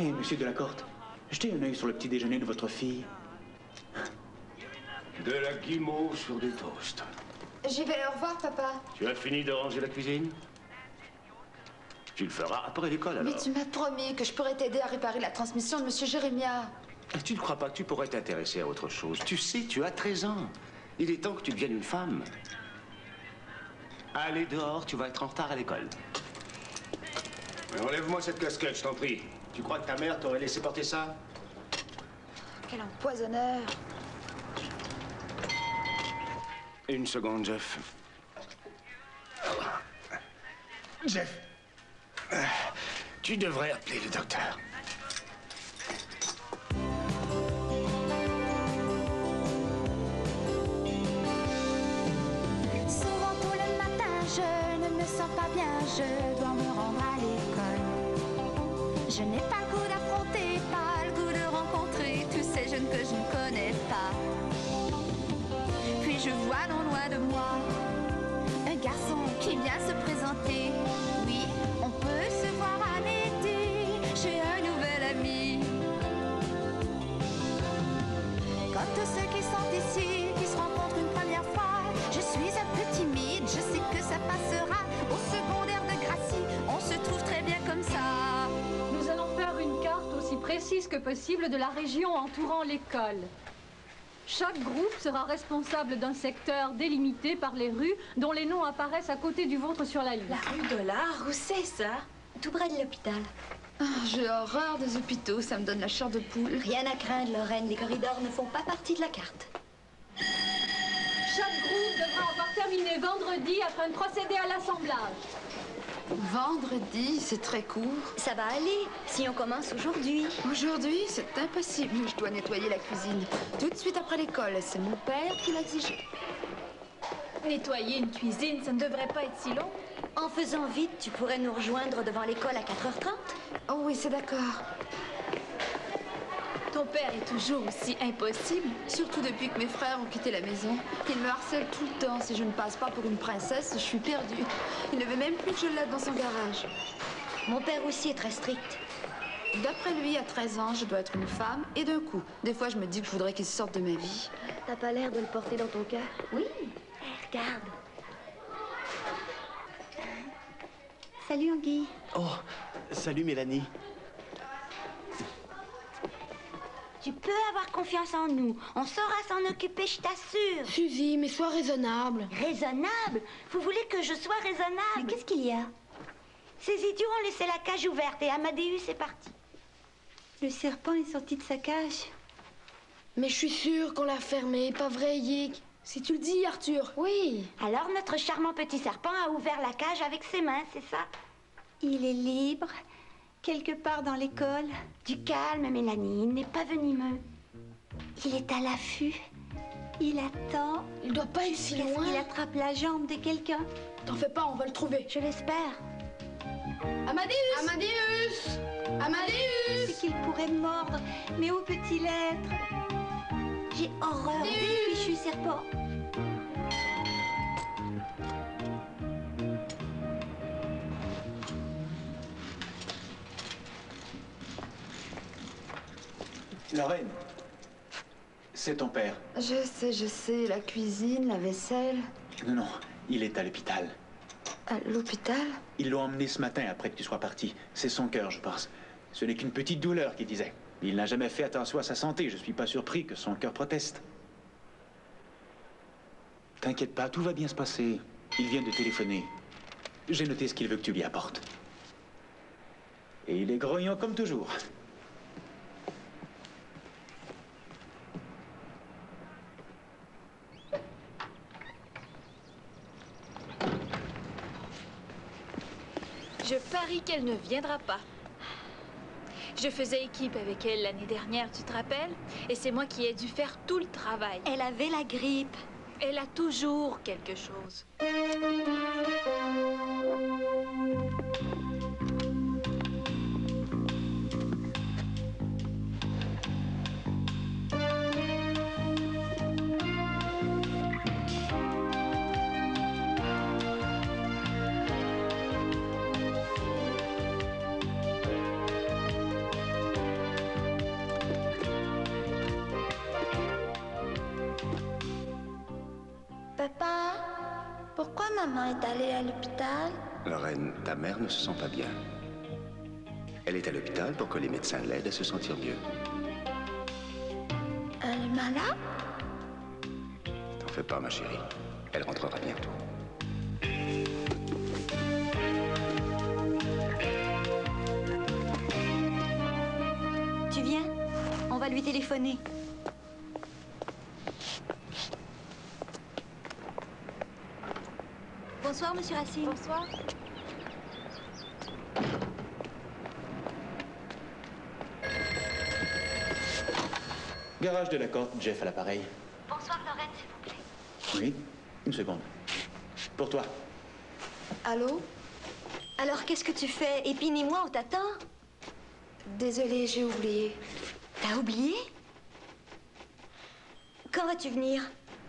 Hé, monsieur Delacorte, jetez un œil sur le petit déjeuner de votre fille. De la guimauve sur des toasts. J'y vais, au revoir, papa. Tu as fini de ranger la cuisine? Tu le feras après l'école, alors. Mais tu m'as promis que je pourrais t'aider à réparer la transmission de monsieur Jérémia. Tu ne crois pas que tu pourrais t'intéresser à autre chose? Tu sais, tu as 13 ans. Il est temps que tu deviennes une femme. Allez dehors, tu vas être en retard à l'école. Enlève-moi cette casquette, je t'en prie. Tu crois que ta mère t'aurait laissé porter ça? Quel empoisonneur. Une seconde, Jeff. Jeff, tu devrais appeler le docteur. Souvent tôt le matin, je ne me sens pas bien, je dois me rendre à l'école. Je n'ai pas le goût d'affronter, pas le goût de rencontrer tous ces jeunes que je ne connais pas. Puis je vois non loin de moi un garçon qui vient se présenter. Oui, on peut se voir à l'été, j'ai un nouvel ami. Comme tous ceux qui sont ici, qui se rencontrent une première fois, je suis un peu timide, je sais que ça passera. Au secondaire de Gracie, on se trouve très bien comme ça. Nous allons faire une carte aussi précise que possible de la région entourant l'école. Chaque groupe sera responsable d'un secteur délimité par les rues dont les noms apparaissent à côté du vôtre sur la liste. La rue Dollard, où c'est ça? Tout près de l'hôpital. Ah, j'ai horreur des hôpitaux, ça me donne la chair de poule. Rien à craindre, Lorraine. Les corridors ne font pas partie de la carte. Chaque groupe devra avoir terminé vendredi afin de procéder à l'assemblage. Vendredi, c'est très court. Ça va aller si on commence aujourd'hui. Aujourd'hui, c'est impossible. Je dois nettoyer la cuisine tout de suite après l'école. C'est mon père qui l'a exigé. Nettoyer une cuisine, ça ne devrait pas être si long. En faisant vite, tu pourrais nous rejoindre devant l'école à 4h30. Oh oui, c'est d'accord. Ton père est toujours aussi impossible. Surtout depuis que mes frères ont quitté la maison. Il me harcèle tout le temps. Si je ne passe pas pour une princesse, je suis perdue. Il ne veut même plus que je l'aide dans son garage. Mon père aussi est très strict. D'après lui, à 13 ans, je dois être une femme et d'un coup. Des fois, je me dis que je voudrais qu'il sorte de ma vie. T'as pas l'air de le porter dans ton cœur. Oui. Regarde. Salut, Anguille. Oh, salut Mélanie. Tu peux avoir confiance en nous. On saura s'en occuper, je t'assure. Suzy, mais sois raisonnable. Raisonnable? Vous voulez que je sois raisonnable? Mais qu'est-ce qu'il y a? Ces idiots ont laissé la cage ouverte et Amadeus est parti. Le serpent est sorti de sa cage. Mais je suis sûre qu'on l'a fermé, pas vrai, Yik? Si tu le dis, Arthur. Oui. Alors notre charmant petit serpent a ouvert la cage avec ses mains, c'est ça? Il est libre, quelque part dans l'école. Du calme, Mélanie, il n'est pas venimeux. Il est à l'affût. Il attend. Il doit pas être si loin. Il attrape la jambe de quelqu'un. T'en fais pas, on va le trouver. Je l'espère. Amadeus! Amadeus! Amadeus! C'est qu'il pourrait me mordre, mais au petit l'être. J'ai horreur des fichus serpents. Lorraine, c'est ton père. Je sais, la cuisine, la vaisselle. Non, non, il est à l'hôpital. À l'hôpital? Ils l'ont emmené ce matin après que tu sois parti. C'est son cœur, je pense. Ce n'est qu'une petite douleur, qu'il disait. Il n'a jamais fait attention à sa santé. Je suis pas surpris que son cœur proteste. T'inquiète pas, tout va bien se passer. Il vient de téléphoner. J'ai noté ce qu'il veut que tu lui apportes. Et il est grognon comme toujours. Je parie qu'elle ne viendra pas. Je faisais équipe avec elle l'année dernière, tu te rappelles? Et c'est moi qui ai dû faire tout le travail. Elle avait la grippe. Elle a toujours quelque chose. maman est allée à l'hôpital? Lorraine, ta mère ne se sent pas bien. Elle est à l'hôpital pour que les médecins l'aident à se sentir mieux. Elle est malade? T'en fais pas, ma chérie. Elle rentrera bientôt. Tu viens? On va lui téléphoner. Bonsoir, monsieur Racine. Bonsoir. Garage de la Côte, Jeff à l'appareil. Bonsoir, Lorraine, s'il vous plaît. Oui, une seconde. Pour toi. Allô? Alors, qu'est-ce que tu fais? Épine et moi, on t'attend. Désolée, j'ai oublié. T'as oublié? Quand vas-tu venir?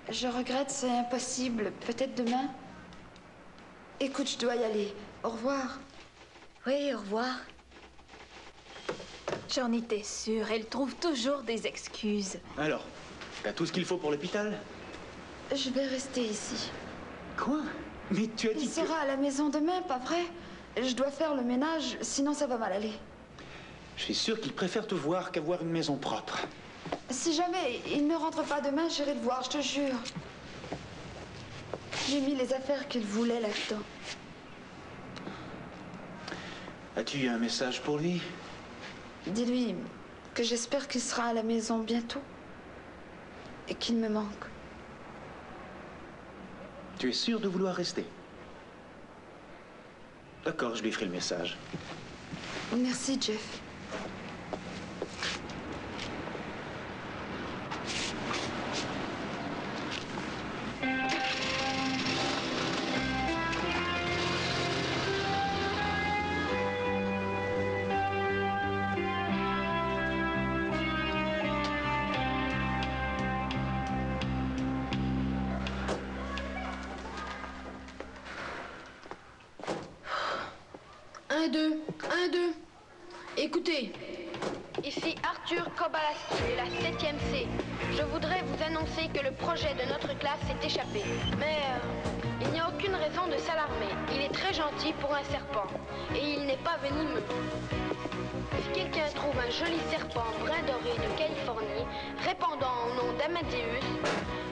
Je regrette, c'est impossible. Peut-être demain? Écoute, je dois y aller. Au revoir. Oui, au revoir. J'en étais sûre. Elle trouve toujours des excuses. Alors, t'as tout ce qu'il faut pour l'hôpital? Je vais rester ici. Quoi? Mais tu as dit Il sera à la maison demain, pas vrai? Je dois faire le ménage, sinon ça va mal aller. Je suis sûr qu'il préfère te voir qu'avoir une maison propre. Si jamais il ne rentre pas demain, j'irai le voir, je te jure. J'ai mis les affaires qu'il voulait là-dedans. As-tu un message pour lui? Dis-lui que j'espère qu'il sera à la maison bientôt. Et qu'il me manque. Tu es sûr de vouloir rester? D'accord, je lui ferai le message. Merci, Jeff. Un, deux. Écoutez. Ici Arthur Kobalaski de la 7e C. Je voudrais vous annoncer que le projet de notre classe s'est échappé. Mais il n'y a aucune raison de s'alarmer. Il est très gentil pour un serpent. Et il n'est pas venimeux. Si quelqu'un trouve un joli serpent brun doré de Californie, répondant au nom d'Amadeus,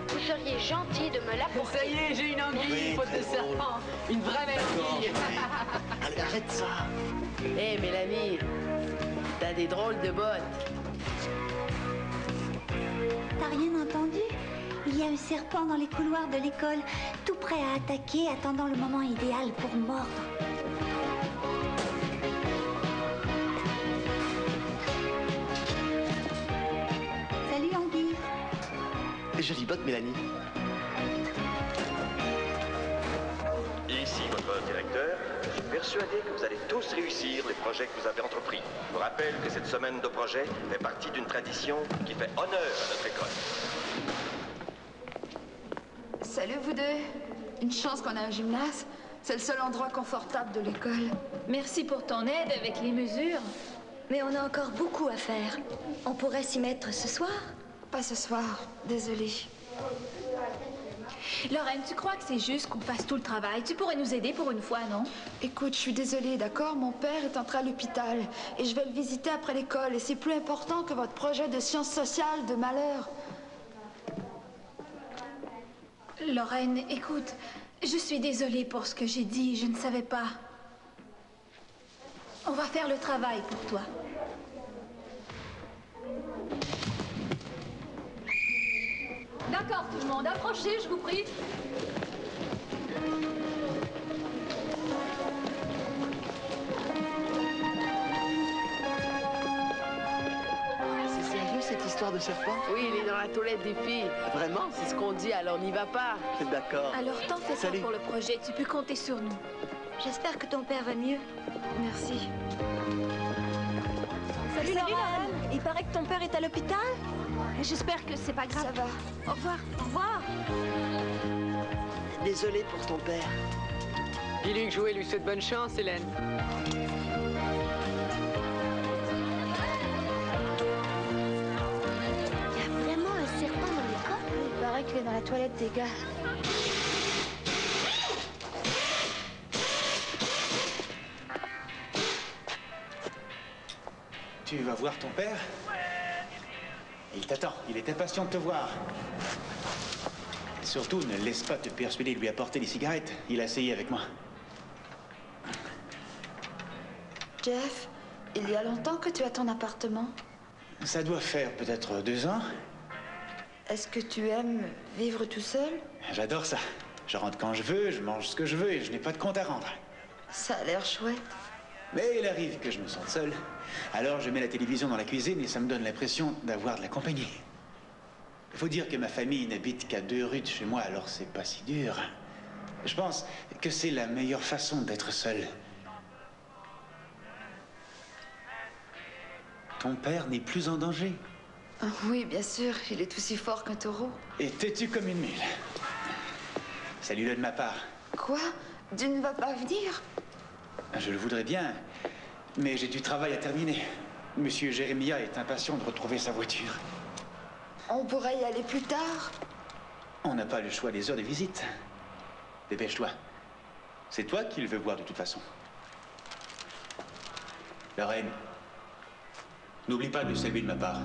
vous seriez gentil de me l'apporter. Ça y est, j'ai une anguille, faute de serpent. Une vraie belle anguille. Allez, arrête ça. Hé, Mélanie, t'as des drôles de bottes. T'as rien entendu? Il y a un serpent dans les couloirs de l'école, tout prêt à attaquer, attendant le moment idéal pour mordre. Salut, Anguille. Jolie botte, Mélanie. Ici votre directeur. Je suis persuadé que vous allez tous réussir les projets que vous avez entrepris. Je vous rappelle que cette semaine de projet fait partie d'une tradition qui fait honneur à notre école. Salut, vous deux. Une chance qu'on a un gymnase. C'est le seul endroit confortable de l'école. Merci pour ton aide avec les mesures. Mais on a encore beaucoup à faire. On pourrait s'y mettre ce soir? Pas ce soir, désolée. Lorraine, tu crois que c'est juste qu'on fasse tout le travail? Tu pourrais nous aider pour une fois, non? Écoute, je suis désolée, d'accord? Mon père est entré à l'hôpital et je vais le visiter après l'école. Et c'est plus important que votre projet de sciences sociales de malheur. Lorraine, écoute, je suis désolée pour ce que j'ai dit. Je ne savais pas. On va faire le travail pour toi. D'accord, tout le monde, approchez, je vous prie. C'est sérieux cette histoire de serpent? Oui, il est dans la toilette des filles. Vraiment? C'est ce qu'on dit, alors n'y va pas. D'accord. Alors, t'en fais pas Salut. pour le projet. Tu peux compter sur nous. J'espère que ton père va mieux. Merci. Salut Lorraine. Il paraît que ton père est à l'hôpital? J'espère que c'est pas grave. Ça va. Au revoir. Au revoir. Désolé pour ton père. Dis-lui que jouer lui souhaite bonne chance, Hélène. Il y a vraiment un serpent dans l'école? Il paraît qu'il est dans la toilette des gars. Tu vas voir ton père? Il t'attend. Il est impatient de te voir. Surtout, ne laisse pas te persuader de lui apporter des cigarettes. Il a essayé avec moi. Jeff, il y a longtemps que tu as ton appartement. Ça doit faire peut-être 2 ans. Est-ce que tu aimes vivre tout seul? J'adore ça. Je rentre quand je veux, je mange ce que je veux et je n'ai pas de compte à rendre. Ça a l'air chouette. Mais il arrive que je me sente seul. Alors je mets la télévision dans la cuisine et ça me donne l'impression d'avoir de la compagnie. Il faut dire que ma famille n'habite qu'à 2 rues de chez moi, alors c'est pas si dur. Je pense que c'est la meilleure façon d'être seul. Ton père n'est plus en danger. Oui, bien sûr, il est aussi fort qu'un taureau. Et têtu comme une mule. Salut-le de ma part. Quoi? Tu ne vas pas venir? Je le voudrais bien, mais j'ai du travail à terminer. Monsieur Jérémia est impatient de retrouver sa voiture. On pourrait y aller plus tard. On n'a pas le choix des heures de visite. Dépêche-toi. C'est toi qui le veux voir de toute façon. Lorraine, n'oublie pas de le saluer de ma part.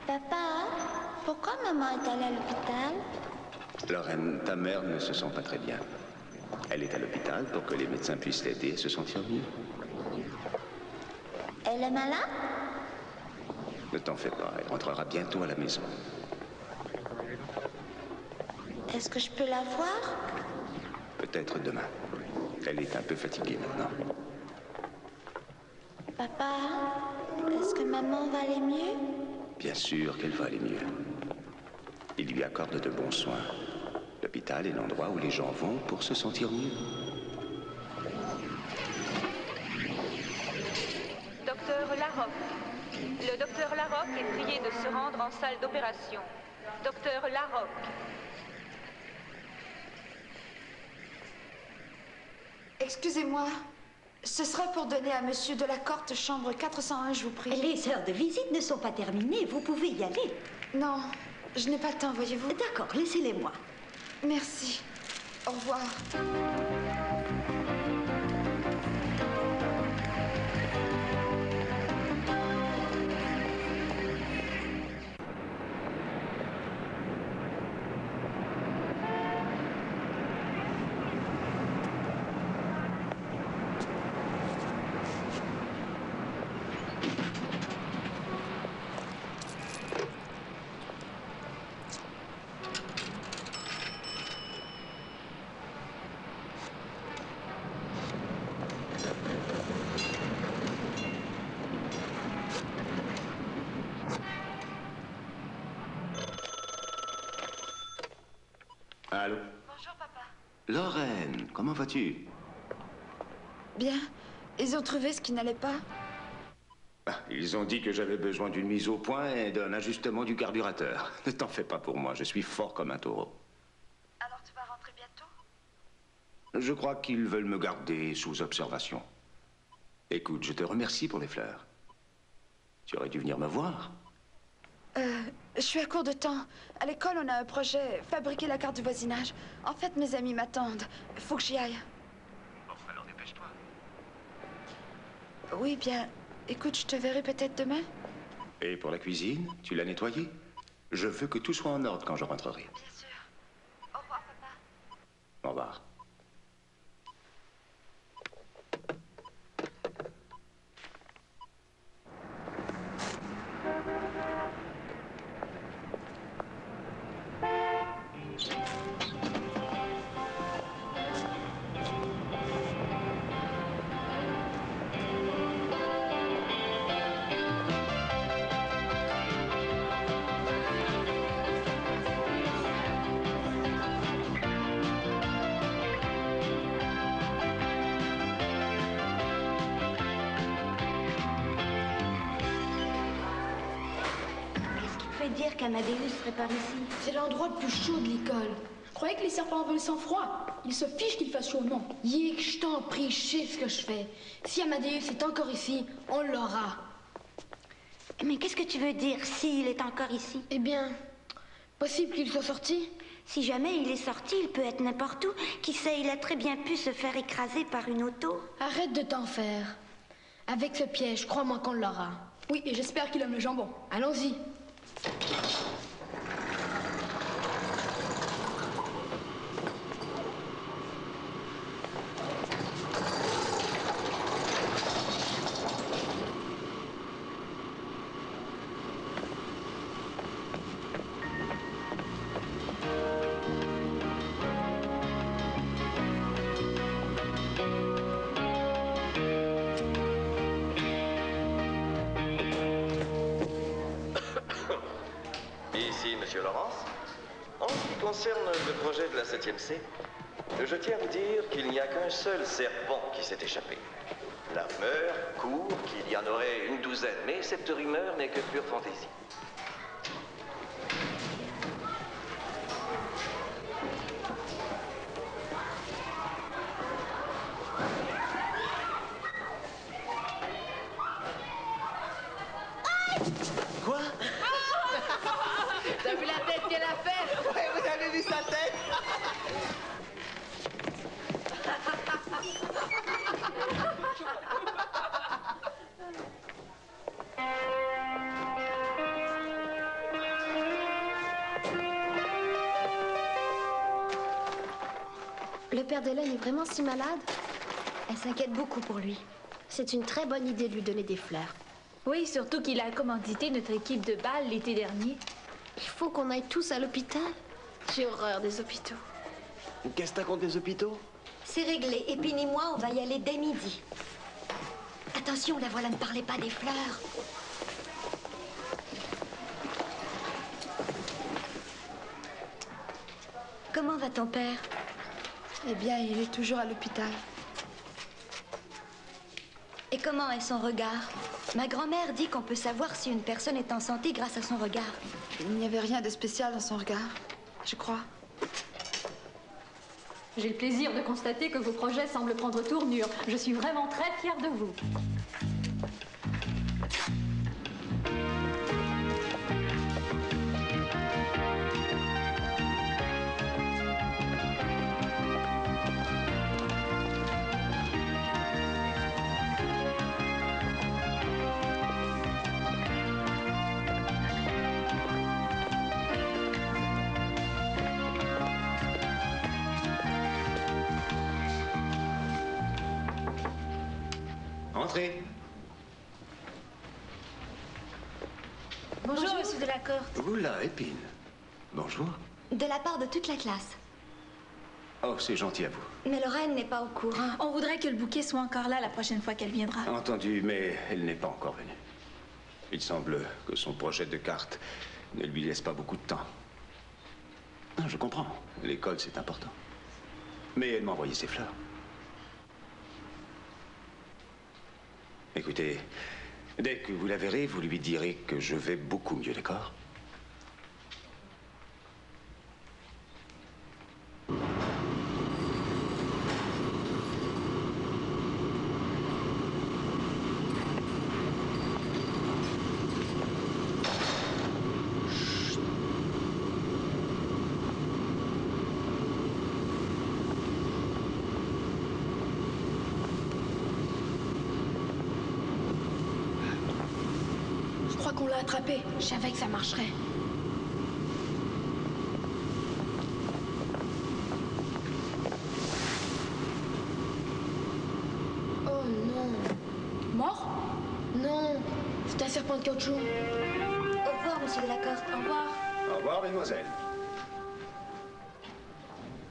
Papa, pourquoi maman est allée à l'hôpital? Lorraine, ta mère ne se sent pas très bien. Elle est à l'hôpital pour que les médecins puissent l'aider à se sentir mieux. Elle est malade? Ne t'en fais pas, elle rentrera bientôt à la maison. Est-ce que je peux la voir? Peut-être demain. Elle est un peu fatiguée maintenant. Papa, est-ce que maman va aller mieux? Bien sûr qu'elle va aller mieux. Il lui accorde de bons soins. L'hôpital est l'endroit où les gens vont pour se sentir mieux. Docteur Larocque. Le docteur Larocque est prié de se rendre en salle d'opération. Docteur Larocque. Excusez-moi. Ce sera pour donner à monsieur Delacorte, chambre 401, je vous prie. Les heures de visite ne sont pas terminées, vous pouvez y aller. Non, je n'ai pas le temps, voyez-vous. D'accord, laissez-les moi. Merci. Au revoir. Allô? Bonjour, papa. Lorraine, comment vas-tu? Bien. Ils ont trouvé ce qui n'allait pas? Ils ont dit que j'avais besoin d'une mise au point et d'un ajustement du carburateur. Ne t'en fais pas pour moi, je suis fort comme un taureau. Alors tu vas rentrer bientôt? Je crois qu'ils veulent me garder sous observation. Écoute, je te remercie pour les fleurs. Tu aurais dû venir me voir. Je suis à court de temps. À l'école, on a un projet, fabriquer la carte du voisinage. En fait, mes amis m'attendent. Faut que j'y aille. Bon, alors dépêche-toi. Oui, bien. Écoute, je te verrai peut-être demain. Et pour la cuisine, tu l'as nettoyée? Je veux que tout soit en ordre quand je rentrerai. Bien sûr. Au revoir, papa. Au revoir. dire qu'Amadeus serait par ici? C'est l'endroit le plus chaud de l'école. Je croyais que les serpents avaient le sang froid. Ils se fichent qu'il fasse chaud ou non. Yik, je t'en prie, je sais ce que je fais. Si Amadeus est encore ici, on l'aura. Mais qu'est-ce que tu veux dire, s'il est encore ici? Eh bien, possible qu'il soit sorti. Si jamais il est sorti, il peut être n'importe où. Qui sait, il a très bien pu se faire écraser par une auto. Arrête de t'en faire. Avec ce piège, crois-moi qu'on l'aura. Oui, et j'espère qu'il aime le jambon. Allons-y. Ici, Monsieur Laurence. En ce qui concerne le projet de la 7e C, je tiens à vous dire qu'il n'y a qu'un seul serpent qui s'est échappé. La rumeur court qu'il y en aurait une douzaine, mais cette rumeur n'est que pure fantaisie. Quoi? T'as vu la tête qu'elle a faite? Ouais, vous avez vu sa tête? Le père d'Hélène est vraiment si malade? Elle s'inquiète beaucoup pour lui. C'est une très bonne idée de lui donner des fleurs. Oui, surtout qu'il a commandité notre équipe de bal l'été dernier. Il faut qu'on aille tous à l'hôpital. J'ai horreur des hôpitaux. Qu'est-ce que t'as contre les hôpitaux? C'est réglé. Épine et moi, on va y aller dès midi. Attention, la voilà, ne parlez pas des fleurs. Comment va ton père? Eh bien, il est toujours à l'hôpital. Et comment est son regard? Ma grand-mère dit qu'on peut savoir si une personne est en santé grâce à son regard. Il n'y avait rien de spécial dans son regard, je crois. J'ai le plaisir de constater que vos projets semblent prendre tournure. Je suis vraiment très fière de vous. Entrez. Bonjour, monsieur Delacorte. Oula, Épine. Bonjour. De la part de toute la classe. Oh, c'est gentil à vous. Mais Lorraine n'est pas au courant. On voudrait que le bouquet soit encore là la prochaine fois qu'elle viendra. Entendu, mais elle n'est pas encore venue. Il semble que son projet de carte ne lui laisse pas beaucoup de temps. Ah, je comprends. L'école, c'est important. Mais elle m'a envoyé ses fleurs. Écoutez, dès que vous la verrez, vous lui direz que je vais beaucoup mieux, d'accord? Je crois qu'on l'a attrapé. Je savais que ça marcherait. Oh non. Mort? Non. C'est un serpent de caoutchouc. Au revoir, monsieur Delacorte. Au revoir. Au revoir, mademoiselle.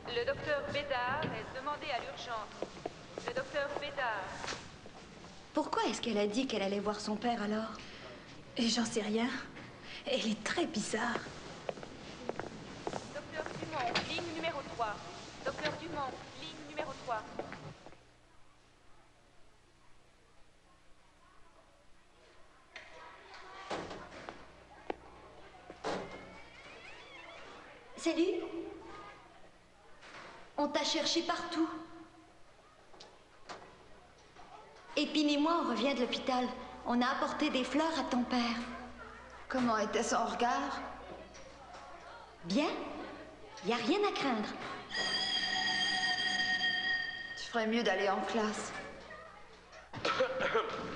Le docteur Bédard est demandé à l'urgence. Le docteur Bédard. Pourquoi est-ce qu'elle a dit qu'elle allait voir son père alors? Et j'en sais rien. Elle est très bizarre. Docteur Dumont, ligne numéro 3. Docteur Dumont, ligne numéro 3. Salut. On t'a cherché partout. Épine et moi, on revient de l'hôpital. On a apporté des fleurs à ton père. Comment était son regard? Bien. Y a rien à craindre. Tu ferais mieux d'aller en classe.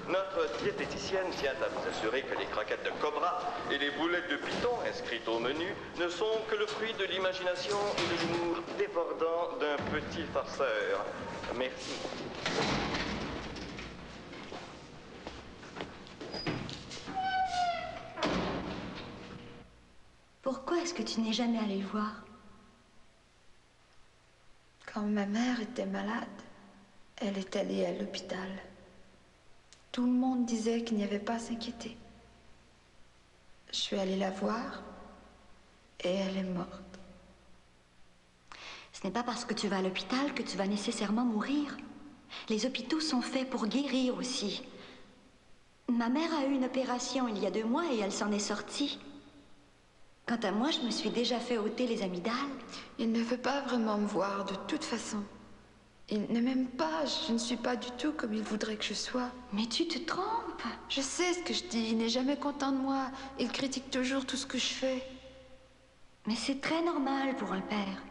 Notre diététicienne tient à vous assurer que les croquettes de cobra et les boulettes de python inscrites au menu ne sont que le fruit de l'imagination et de l'humour débordant d'un petit farceur. Merci. Pourquoi est-ce que tu n'es jamais allé le voir? Quand ma mère était malade, elle est allée à l'hôpital. Tout le monde disait qu'il n'y avait pas à s'inquiéter. Je suis allée la voir et elle est morte. Ce n'est pas parce que tu vas à l'hôpital que tu vas nécessairement mourir. Les hôpitaux sont faits pour guérir aussi. Ma mère a eu une opération il y a 2 mois et elle s'en est sortie. Quant à moi, je me suis déjà fait ôter les amygdales. Il ne veut pas vraiment me voir de toute façon. Il ne m'aime pas. Je ne suis pas du tout comme il voudrait que je sois. Mais tu te trompes. Je sais ce que je dis. Il n'est jamais content de moi. Il critique toujours tout ce que je fais. Mais c'est très normal pour un père.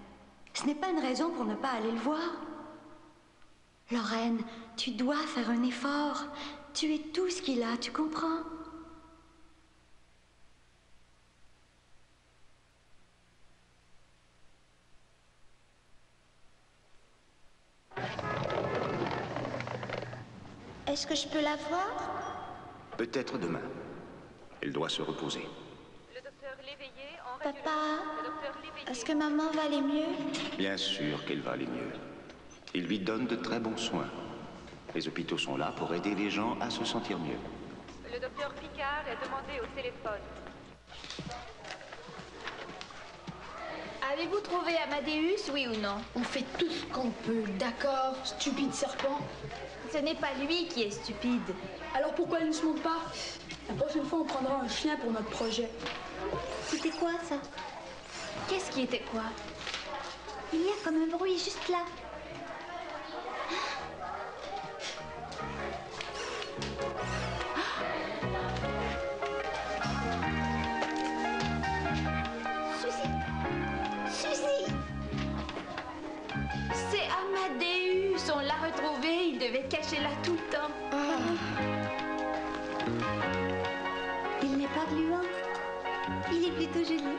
Ce n'est pas une raison pour ne pas aller le voir. Lorraine, tu dois faire un effort. Tu es tout ce qu'il a, tu comprends? Est-ce que je peux la voir? Peut-être demain. Elle doit se reposer. Le docteur Léveillé en Papa, est-ce que maman va aller mieux? Bien sûr qu'elle va aller mieux. Il lui donne de très bons soins. Les hôpitaux sont là pour aider les gens à se sentir mieux. Le docteur Picard est demandé au téléphone. Avez-vous trouvé Amadeus, oui ou non? On fait tout ce qu'on peut, d'accord, stupide serpent? Ce n'est pas lui qui est stupide. Alors pourquoi il ne se monte pas? La prochaine fois, on prendra un chien pour notre projet. C'était quoi, ça? Qu'est-ce qui était quoi? Il y a comme un bruit juste là. Suzy! C'est Amadeus! On l'a retrouvé, il devait cacher là tout le temps. Il n'est pas gluant. Il est plutôt joli.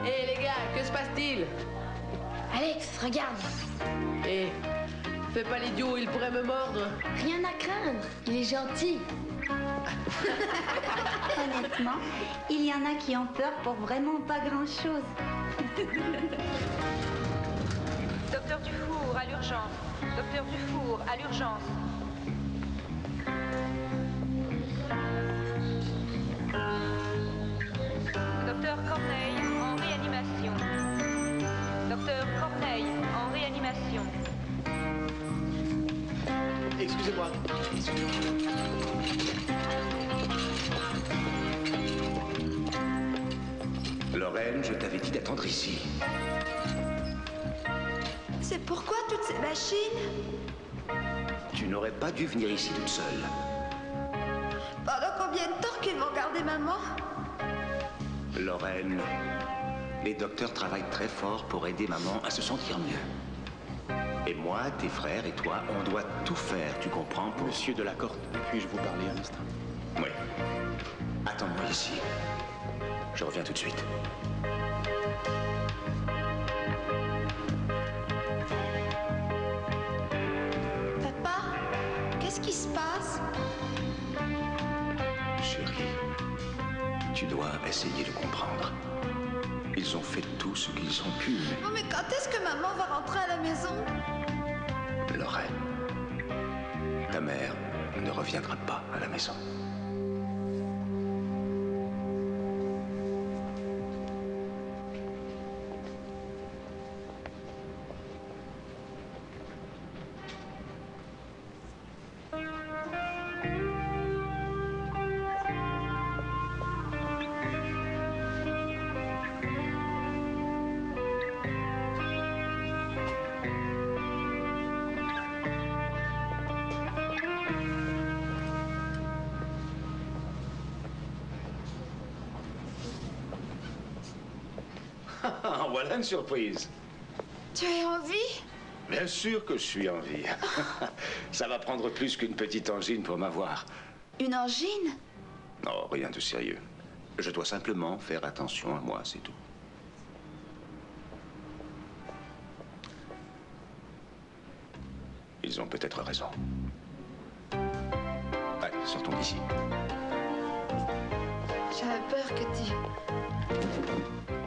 Hé les gars, que se passe-t-il? Alex, regarde. Hé, fais pas l'idiot, il pourrait me mordre. Rien à craindre. Il est gentil. Honnêtement, il y en a qui ont peur pour vraiment pas grand-chose. Docteur Dufour à l'urgence. Docteur Dufour à l'urgence. Docteur Corneille en réanimation. Docteur Corneille en réanimation. Excusez-moi. Lorraine, je t'avais dit d'attendre ici. C'est pourquoi toutes ces machines? Tu n'aurais pas dû venir ici toute seule. Pendant combien de temps qu'ils vont garder maman? Lorraine, les docteurs travaillent très fort pour aider maman à se sentir mieux. Et moi, tes frères et toi, on doit tout faire, tu comprends, pour... Monsieur Delacorte, puis-je vous parler un instant? Oui. Attends-moi ici. Je reviens tout de suite. Papa, qu'est-ce qui se passe? Chérie, tu dois essayer de comprendre. Ils ont fait tout ce qu'ils ont pu, mais... Oh, mais quand est-ce que maman va rentrer à la maison? Lorraine, ta mère ne reviendra pas à la maison. Voilà une surprise. Tu es en vie? Bien sûr que je suis en vie. Ça va prendre plus qu'une petite angine pour m'avoir. Une angine? Non, rien de sérieux. Je dois simplement faire attention à moi, c'est tout. Ils ont peut-être raison. Allez, sortons d'ici. J'avais peur que tu...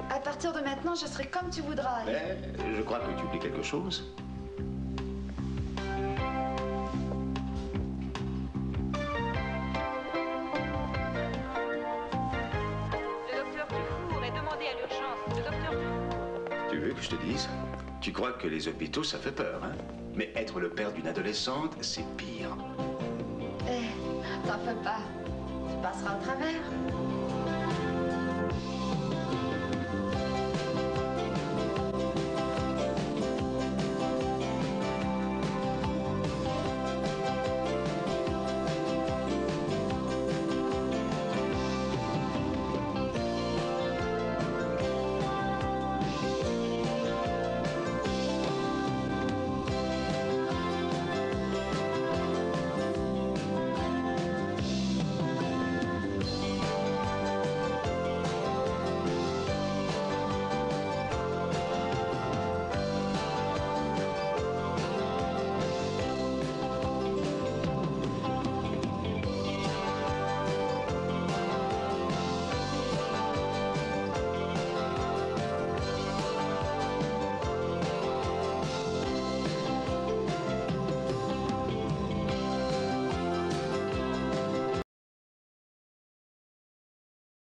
À partir de maintenant, je serai comme tu voudras. Mais je crois que tu oublies quelque chose. Le docteur Dufour est demandé à l'urgence. Le docteur Dufour. Tu veux que je te dise? Tu crois que les hôpitaux, ça fait peur, hein? Mais être le père d'une adolescente, c'est pire. T'en fais pas. Tu passeras au travers.